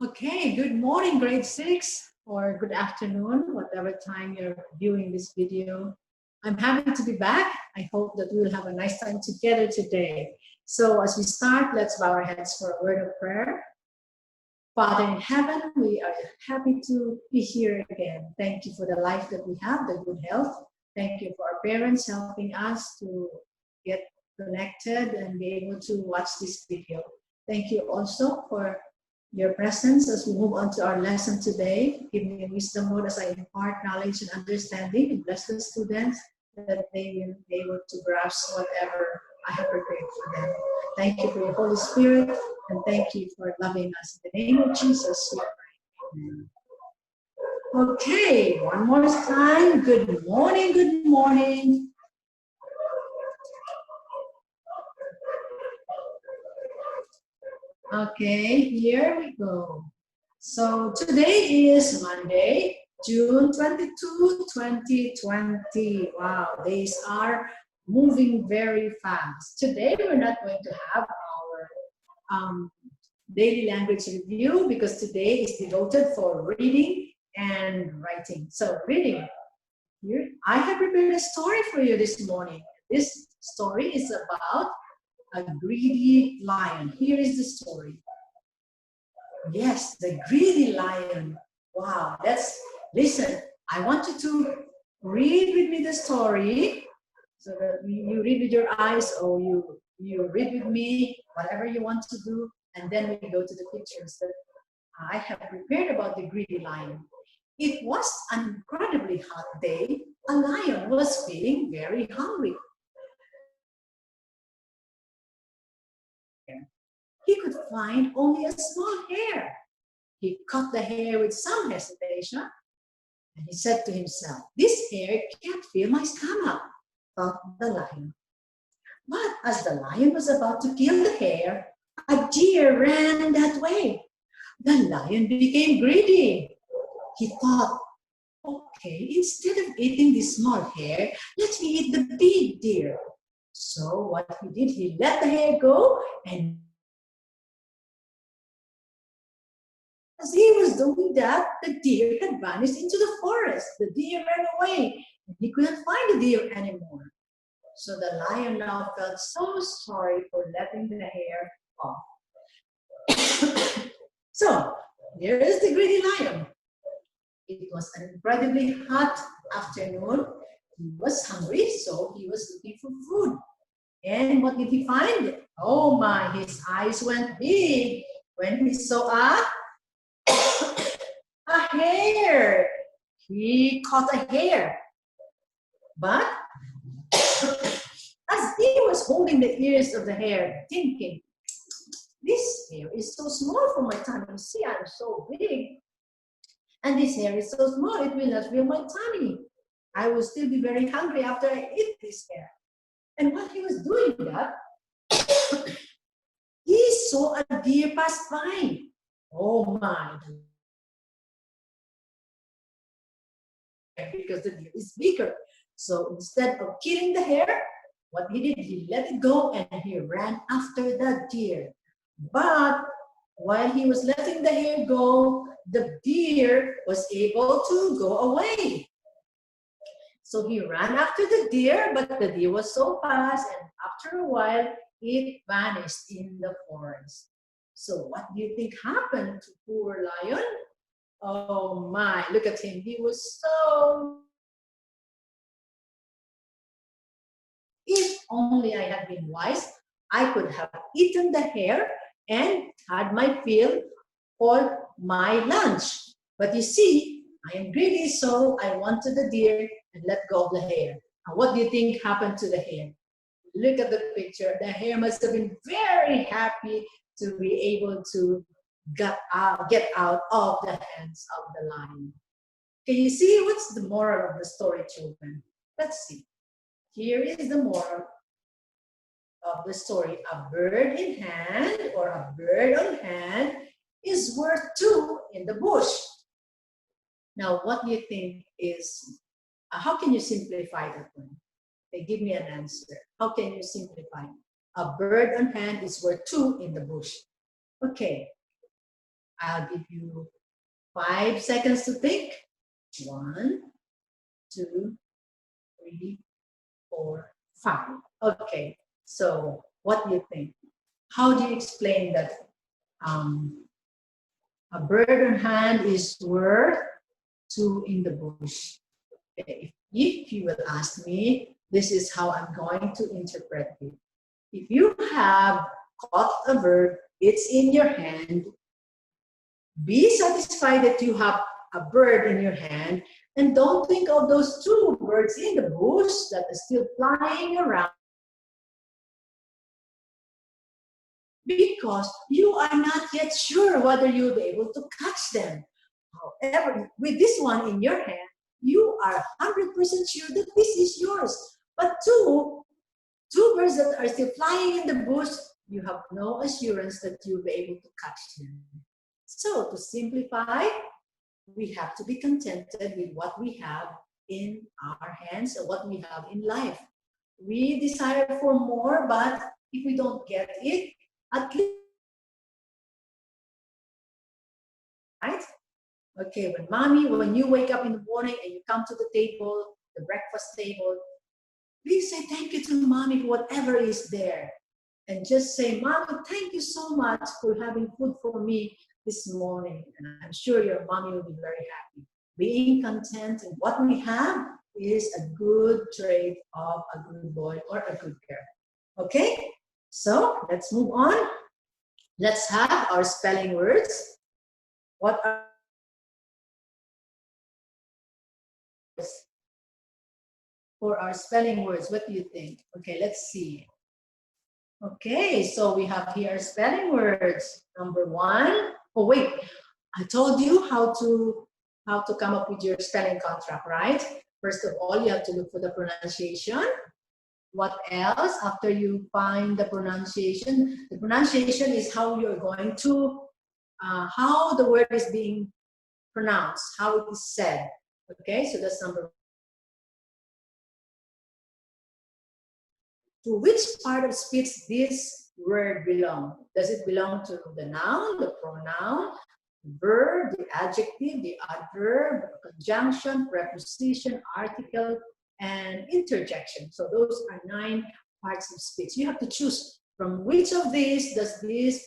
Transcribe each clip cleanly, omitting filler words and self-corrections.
Okay, good morning, grade 6, or good afternoon, whatever time you're viewing this video. I'm happy to be back. I hope that we will have a nice time together today. So as we start, let's bow our heads for a word of prayer. Father in heaven, we are happy to be here again. Thank you for the life that we have, the good health. Thank you for our parents helping us to get connected and be able to watch this video. Thank you also for your presence as we move on to our lesson today. Give me wisdom, Lord, as I impart knowledge and understanding, and bless the students that they will be able to grasp whatever I have prepared for them. Thank you for your Holy Spirit, and thank you for loving us. In the name of Jesus, we pray. Amen. Okay, one more time. Good morning, good morning. Okay, here we go. So today is Monday, June 22, 2020. Wow, days are moving very fast. Today we're not going to have our daily language review because today is devoted for reading and writing. So reading. Here, I have prepared a story for you this morning. This story is about a greedy lion. Here is the story. Yes, the greedy lion. Wow, listen, I want you to read with me the story so that you read with your eyes or you read with me, whatever you want to do, and then we go to the pictures that I have prepared about the greedy lion. It was an incredibly hot day. A lion was feeling very hungry. He could find only a small hare. He cut the hare with some hesitation, and he said to himself, "This hare can't fill my stomach," thought the lion. But as the lion was about to kill the hare, a deer ran that way. The lion became greedy. He thought, "Okay, instead of eating this small hare, let me eat the big deer." So what he did, he let the hare go, and as he was doing that, the deer had vanished into the forest. The deer ran away, and he couldn't find the deer anymore. So the lion now felt so sorry for letting the hare off. So here is the greedy lion. It was an incredibly hot afternoon. He was hungry, so he was looking for food. And what did he find? Oh my, his eyes went big when he saw a hare. He caught a hare. But as he was holding the ears of the hare, thinking, "This hare is so small for my tummy. See, I'm so big. And this hare is so small, it will not fill my tummy. I will still be very hungry after I eat this hare." And while he was doing that, he saw a deer pass by. Oh my. Because the deer is bigger. So instead of killing the hare, what he did, he let it go and he ran after the deer. But while he was letting the hare go, the deer was able to go away. So he ran after the deer, but the deer was so fast, and after a while, it vanished in the forest. So what do you think happened to poor lion? Oh my, look at him. He was so... If only I had been wise, I could have eaten the hare and had my fill for my lunch. But you see, I am greedy, so I wanted the deer and let go of the hare. And what do you think happened to the hare? Look at the picture. The hare must have been very happy to be able to get out of the hands of the lion. Can you see what's the moral of the story, children? Let's see. Here is the moral of the story. A bird in hand or a bird on hand is worth two in the bush. Now, what do you think is, how can you simplify that one? Okay, give me an answer. How can you simplify? A bird on hand is worth two in the bush. Okay. I'll give you 5 seconds to think. 1, 2, 3, 4, 5. Okay, so what do you think? How do you explain that a bird in hand is worth 2 in the bush? Okay. If you will ask me, this is how I'm going to interpret it. If you have caught a bird, it's in your hand, be satisfied that you have a bird in your hand, and don't think of those 2 birds in the bush that are still flying around, because you are not yet sure whether you'll be able to catch them. However, with this one in your hand, you are 100% sure that this is yours. But two birds that are still flying in the bush, you have no assurance that you'll be able to catch them. So to simplify, we have to be contented with what we have in our hands or what we have in life. We desire for more, but if we don't get it, at least, right? Okay, when you wake up in the morning and you come to the table, the breakfast table, please say thank you to mommy for whatever is there. And just say, Mommy, thank you so much for having food for me this morning. And I'm sure your mommy will be very happy. Being content in what we have is a good trait of a good boy or a good girl. Okay? So let's move on. Let's have our spelling words. What are for our spelling words? What do you think? Okay, let's see. Okay, so we have here spelling words. Number 1. Oh wait, I told you how to come up with your spelling contract, right? First of all, you have to look for the pronunciation. What else? After you find the pronunciation is how you're going to, how the word is being pronounced, how it is said. Okay, so that's number 1. To which part of speech this word belong? Does it belong to the noun, the pronoun, the verb, the adjective, the adverb, conjunction, preposition, article, and interjection? So those are 9 parts of speech. You have to choose from which of these does this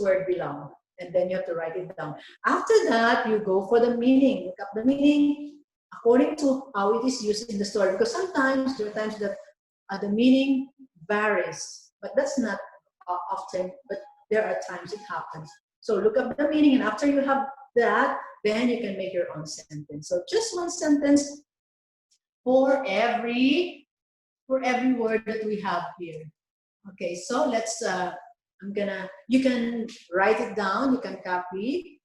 word belong, and then you have to write it down. After that, you go for the meaning. Look up the meaning according to how it is used in the story, because sometimes there are times that the meaning varies, but that's not often, but there are times it happens. So look up the meaning, and after you have that, then you can make your own sentence. So just 1 sentence for every word that we have here. Okay, so let's, you can write it down, you can copy,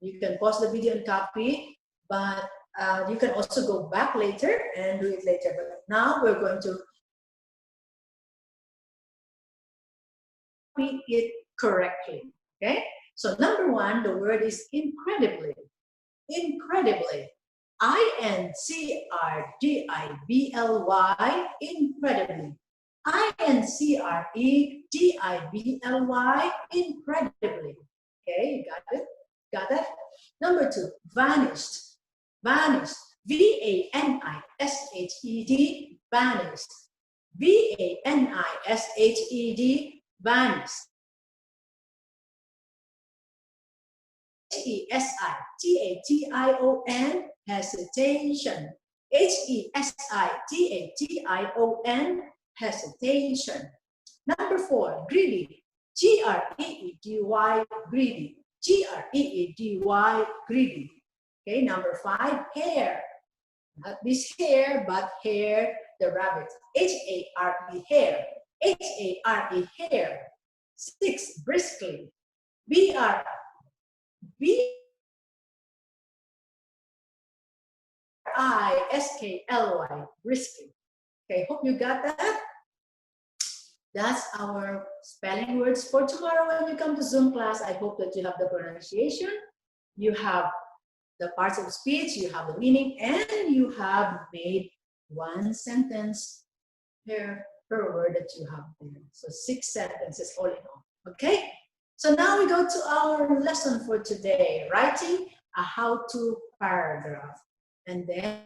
you can pause the video and copy, but you can also go back later and do it later. But now we're going to copy it correctly. Okay, so number 1, the word is incredibly. Incredibly. I-N-C-R-D-I-B-L-Y, incredibly. I-N-C-R-E-D-I-B-L-Y, incredibly. Okay, you got it? Got that? Number 2, vanished. Vanished. V-A-N-I-S-H-E-D, vanished. V-A-N-I-S-H-E-D, vanished. H-E-S-I-T-A-T-I-O-N, hesitation. H-E-S-I-T-A-T-I-O-N, hesitation. Number 4, greedy. G-R-E-E-D-Y, greedy. G-R-E-E-D-Y, greedy. Okay, number 5, hare. Not this hare, but hare, the rabbit. H-A-R-E, hare. H-A-R-E, hare. 6, briskly. B-R-I-S-K-L-Y, briskly. Okay, hope you got that. That's our spelling words for tomorrow when you come to Zoom class. I hope that you have the pronunciation, you have the parts of speech, you have the meaning, and you have made 1 sentence per word that you have there. So 6 sentences all in all. Okay? So now we go to our lesson for today, writing a how-to paragraph. And then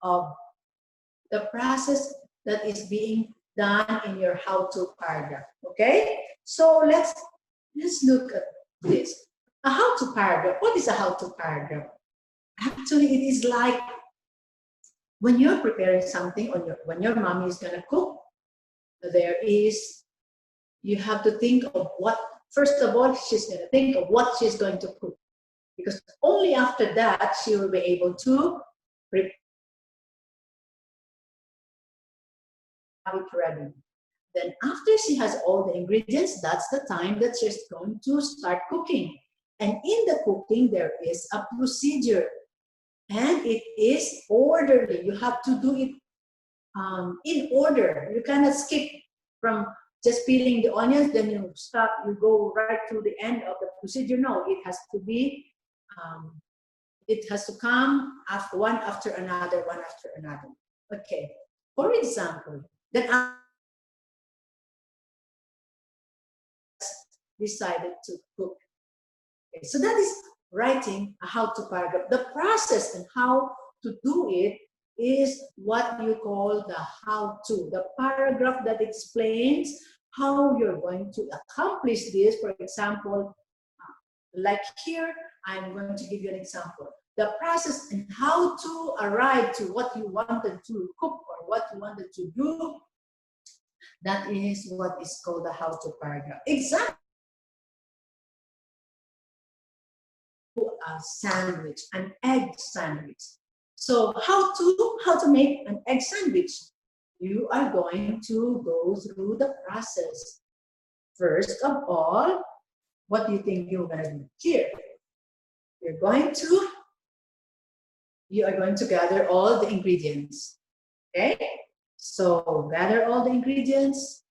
of the process that is being done in your how-to paragraph. Okay? So let's look at this. A how-to paragraph. What is a how-to paragraph? Actually, it is like when you're preparing something on when your mommy is gonna cook, you have to think of what, first of all, she's gonna think of what she's going to cook. Because only after that, she will be able to prepare it ready. Then after she has all the ingredients, that's the time that she's going to start cooking. And in the cooking, there is a procedure. And it is orderly. You have to do it in order. You cannot skip from just peeling the onions, then you stop, you go right to the end of the procedure. No, it has to be, it has to come after one after another, one after another. Okay, for example, then I decided to cook. Okay, so that is writing a how-to paragraph. The process and how to do it is what you call the how-to, the paragraph that explains how you're going to accomplish this. For example, like here, I'm going to give you an example. The process and how to arrive to what you wanted to cook or what you wanted to do, that is what is called the how-to paragraph. Exactly. A sandwich, an egg sandwich. So how to make an egg sandwich? You are going to go through the process. First of all, what do you think you're going to do here? You are going to gather all the ingredients. Okay? So gather all the ingredients,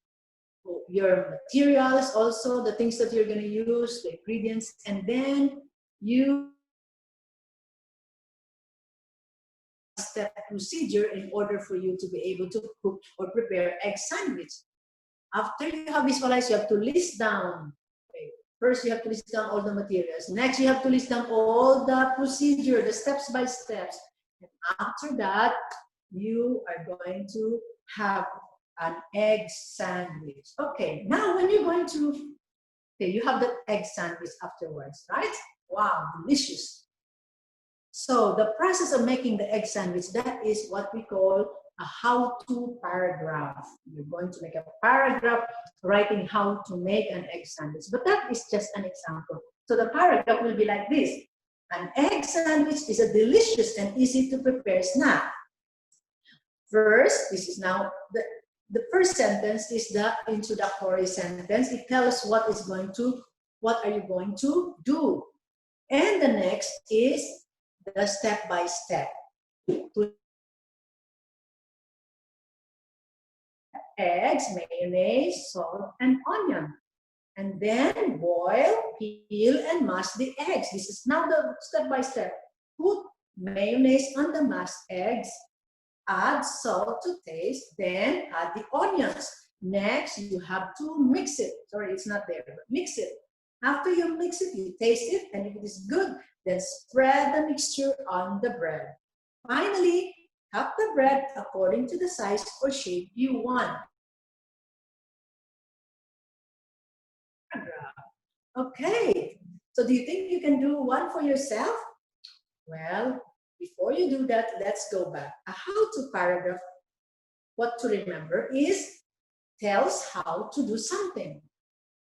your materials also, the things that you're going to use, the ingredients, and then you step procedure in order for you to be able to cook or prepare egg sandwich. After you have visualized, you have to list down. Okay. First, you have to list down all the materials. Next, you have to list down all the procedure, the steps by steps. And after that, you are going to have an egg sandwich. Okay, now when you're going to, okay, you have the egg sandwich afterwards, right? Wow, delicious. So the process of making the egg sandwich, that is what we call a how-to paragraph. You're going to make a paragraph writing how to make an egg sandwich. But that is just an example. So the paragraph will be like this. An egg sandwich is a delicious and easy to prepare snack. First, this is now, the first sentence is the introductory sentence. It tells what are you going to do. And the next is the step-by-step. Eggs, mayonnaise, salt, and onion. And then boil, peel, and mash the eggs. This is now the step-by-step. Put mayonnaise on the mashed eggs. Add salt to taste, then add the onions. Next, you have to mix it. Sorry, it's not there, but mix it. After you mix it, you taste it, and if it is good, then spread the mixture on the bread. Finally, cut the bread according to the size or shape you want. Okay, so do you think you can do one for yourself? Well, before you do that, let's go back. A how-to paragraph, what to remember is tells how to do something.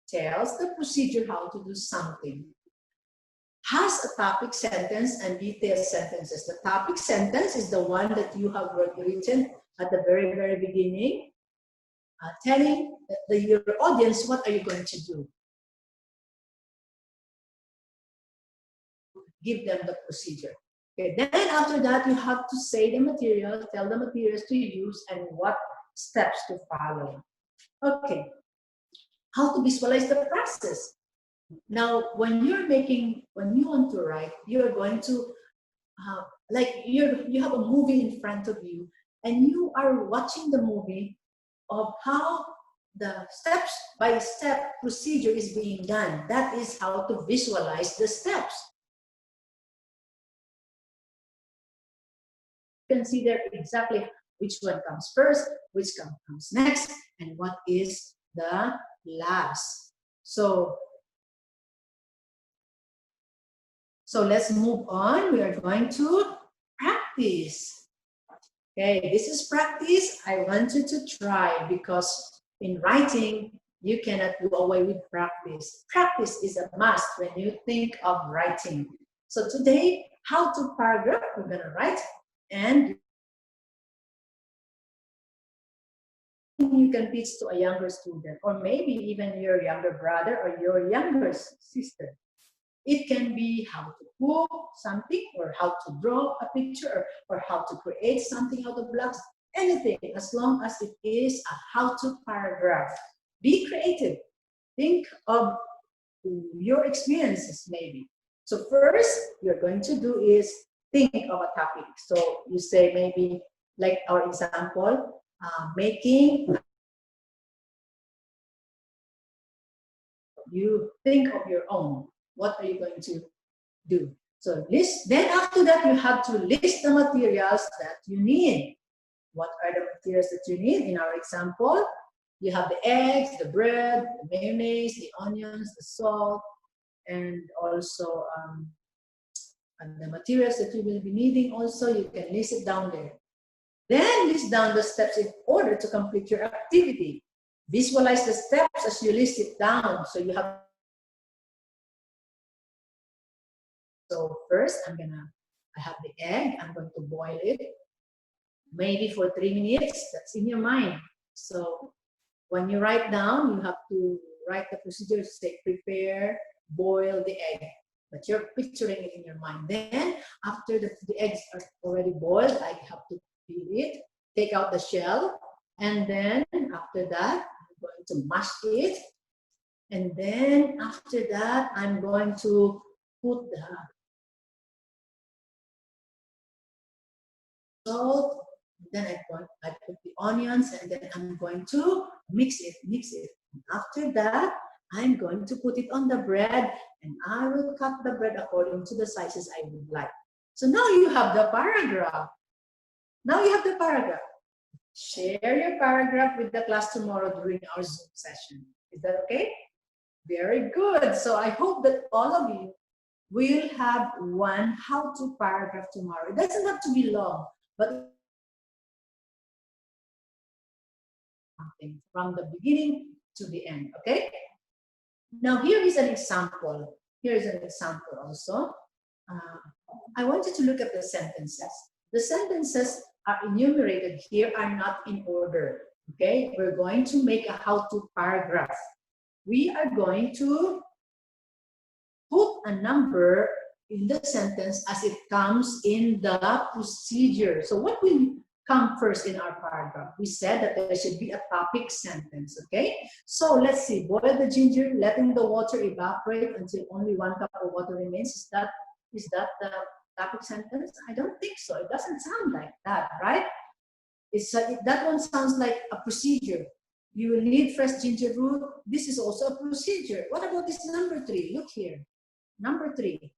Tells the procedure how to do something. Has a topic sentence and detailed sentences. The topic sentence is the one that you have written at the very, very beginning, telling your audience what are you going to do. Give them the procedure. Okay, then after that, you have to say the material, tell the materials to use and what steps to follow. Okay, how to visualize the process. Now, when you want to write, you're going to, you have a movie in front of you and you are watching the movie of how the step-by-step procedure is being done. That is how to visualize the steps. Consider exactly which one comes first, which comes next, and what is the last. So let's move on. We are going to practice. Okay, this is practice. I want you to try, because in writing, you cannot do away with practice. Practice is a must when you think of writing. So today, how to paragraph, we're gonna write, and you can teach to a younger student, or maybe even your younger brother or your younger sister. It can be how to cook something, or how to draw a picture, or how to create something out of blocks, anything, as long as it is a how-to paragraph. Be creative. Think of your experiences, maybe. So first, you're going to do is think of a topic. So you say maybe, like our example, making. You think of your own. What are you going to do? So list. Then after that, you have to list the materials that you need. What are the materials that you need? In our example, you have the eggs, the bread, the mayonnaise, the onions, the salt, and also and the materials that you will be needing. Also, you can list it down there. Then list down the steps in order to complete your activity. Visualize the steps as you list it down. So you have. So first, I have the egg. I'm going to boil it, maybe for 3 minutes. That's in your mind. So when you write down, you have to write the procedure. Say prepare, boil the egg. But you're picturing it in your mind. Then after the eggs are already boiled, I have to peel it, take out the shell, and then after that, I'm going to mash it. And then after that, I'm going to put the salt, then I put the onions, and then I'm going to mix it. After that, I'm going to put it on the bread, and I will cut the bread according to the sizes I would like. So now you have the paragraph. Share your paragraph with the class tomorrow during our Zoom session. Is that okay? Very good. So I hope that all of you will have one how-to paragraph tomorrow. It doesn't have to be long, but from the beginning to the end, okay? Now here is an example. Here is an example also. I want you to look at the sentences. The sentences are enumerated here are not in order, okay? We're going to make a how-to paragraph. We are going to put a number in the sentence as it comes in the procedure. So what will come first in our paragraph? We said that there should be a topic sentence, okay? So let's see, boil the ginger, letting the water evaporate until only 1 cup of water remains. Is that the topic sentence? I don't think so. It doesn't sound like that, right? That one sounds like a procedure. You will need fresh ginger root. This is also a procedure. What about this number 3? Look here. Number 3.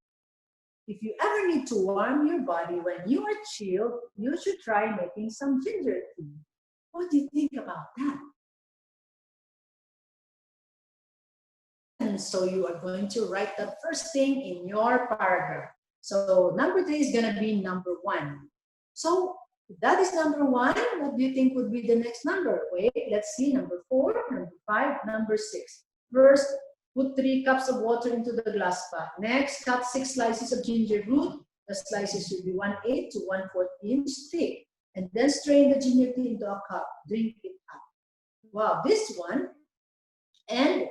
If you ever need to warm your body when you are chilled, you should try making some ginger tea. What do you think about that? And so you are going to write the first thing in your paragraph. So number 3 is going to be number 1. So if that is number 1, what do you think would be the next number? Wait, let's see. Number 4, number 5, number 6. First, put 3 cups of water into the glass pot. Next, cut 6 slices of ginger root. The slices should be 1/8 to 1/4 inch thick. And then strain the ginger tea into a cup. Drink it up. Wow, this one. And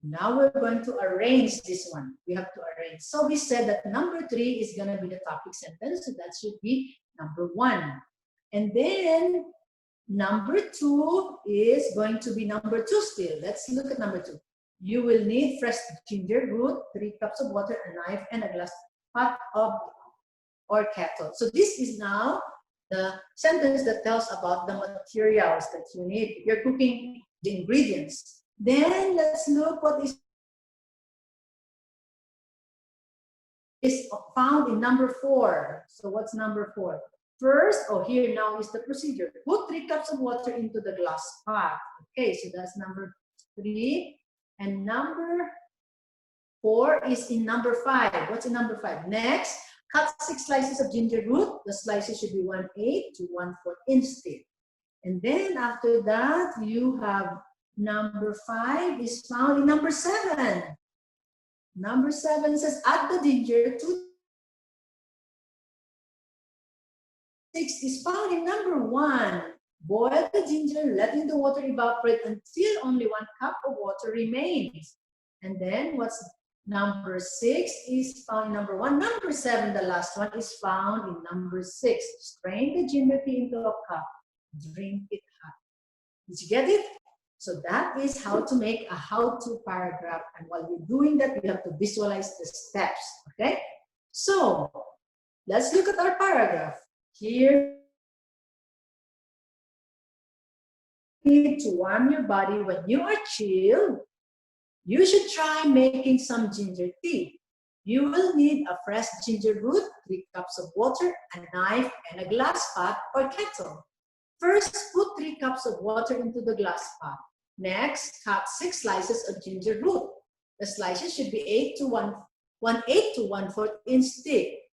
now we're going to arrange this one. We have to arrange. So we said that number 3 is going to be the topic sentence. So that should be number 1. And then number 2 is going to be number 2 still. Let's look at number 2. You will need fresh ginger root, 3 cups of water, a knife, and a glass pot of or kettle. So this is now the sentence that tells about the materials that you need. You're cooking the ingredients. Then let's look what is found in number 4. So what's number 4? First, here now is the procedure. Put 3 cups of water into the glass pot. Okay, so that's number 3. And number 4 is in number 5. What's in number 5? Next, cut 6 slices of ginger root. The slices should be 1/8 to 1/4 inch thick. And then after that, you have number 5 is found in number 7. Number 7 says add the ginger to 6 is found in number 1. Boil the ginger, letting the water evaporate until only 1 cup of water remains. And then what's number 6 is found in number 1. Number 7, the last one, is found in number 6. Strain the ginger tea into a cup. Drink it hot. Did you get it? So that is how to make a how-to paragraph. And while you're doing that, you have to visualize the steps. Okay? So let's look at our paragraph. Here, you need to warm your body when you are chilled. You should try making some ginger tea. You will need a fresh ginger root, 3 cups of water, a knife, and a glass pot or kettle. First, put 3 cups of water into the glass pot. Next, cut 6 slices of ginger root. The slices should be 1/8 to 1/4 inch thick.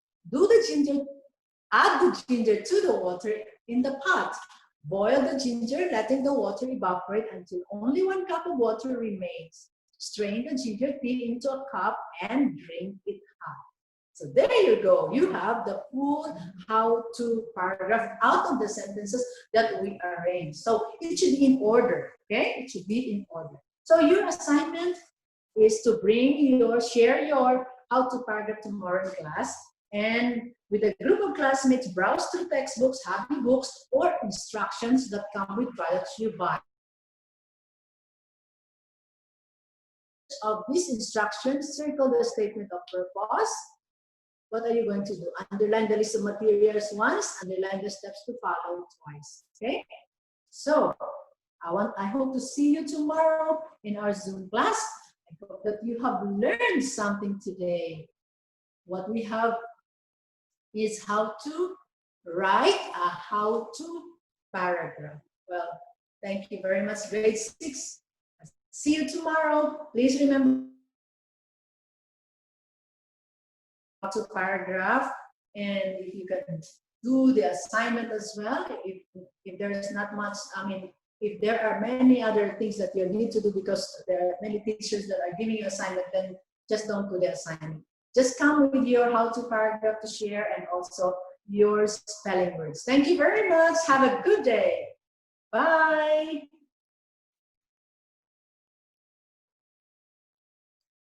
Add the ginger to the water in the pot. Boil the ginger, letting the water evaporate until only 1 cup of water remains. Strain the ginger tea into a cup and drink it hot. So there you go. You have the full how-to paragraph out of the sentences that we arranged. So it should be in order, okay? It should be in order. So your assignment is to share your how-to paragraph tomorrow in class. And with a group of classmates, browse through textbooks, hobby books, or instructions that come with products you buy. Of these instructions, circle the statement of purpose. What are you going to do? Underline the list of materials once, underline the steps to follow twice. Okay? So, I hope to see you tomorrow in our Zoom class. I hope that you have learned something today. What we have is how to write a how-to paragraph. Well, thank you very much, grade 6. See you tomorrow. Please remember to paragraph, and if you can do the assignment as well, if there is not much, if there are many other things that you need to do because there are many teachers that are giving you assignment, then just don't do the assignment. Just come with your how-to paragraph to share and also your spelling words. Thank you very much. Have a good day. Bye.